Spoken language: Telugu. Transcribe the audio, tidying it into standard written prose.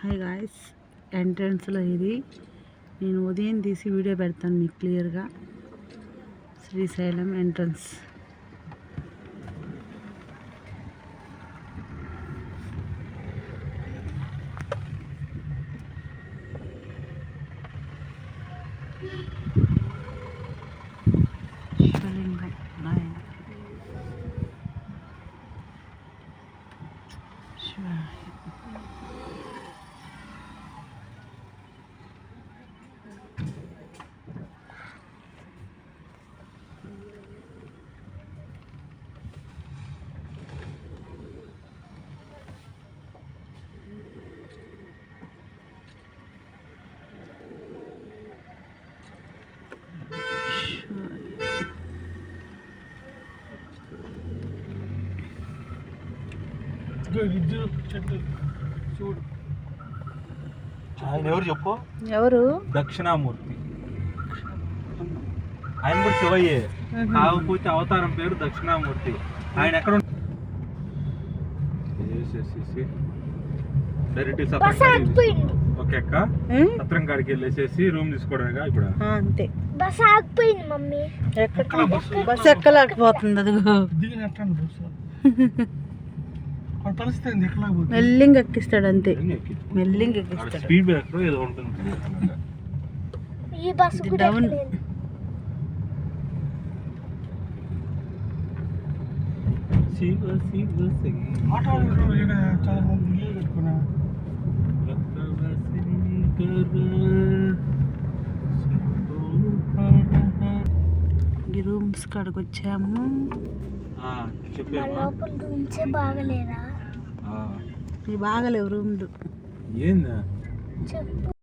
హాయ్ గాయ్స్, ఎంట్రన్స్లో ఇది నేను ఉదయం తీసి వీడియో పెడతాను మీకు క్లియర్గా. శ్రీశైలం ఎంట్రన్స్. శివలింగం చూడు ఆయన ఎవరు చెప్పు? ఎవరు? దక్షిణామూర్తి. ఆయన కూడా శివయ్యే, కాకపోతే అవతారం పేరు దక్షిణామూర్తి. ఆయన ఎక్కడ డైరెక్ట్ ఓకే అక్క, సత్రం కాడికి వెళ్ళేసేసి రూమ్ తీసుకోవడానికి ఇప్పుడు అంతే. బస్ ఆగిపోయింది మమ్మీ. బస్ ఎక్కలేకపోతుంది. అది మెల్లింగ్ ఎక్కిస్తాడు అంతే, మెల్లింగ్ ఎక్కిస్తాడు. స్పీడ్ బ్రేక్ ఏదో ఉంటుంది. ఈ బస్ డౌన్. ఈ రూమ్స్ కాడికి వచ్చాము. లోపల రూమ్సే బాగలేదా? బాగలేవు రూమ్లు. ఏందా చెప్పు.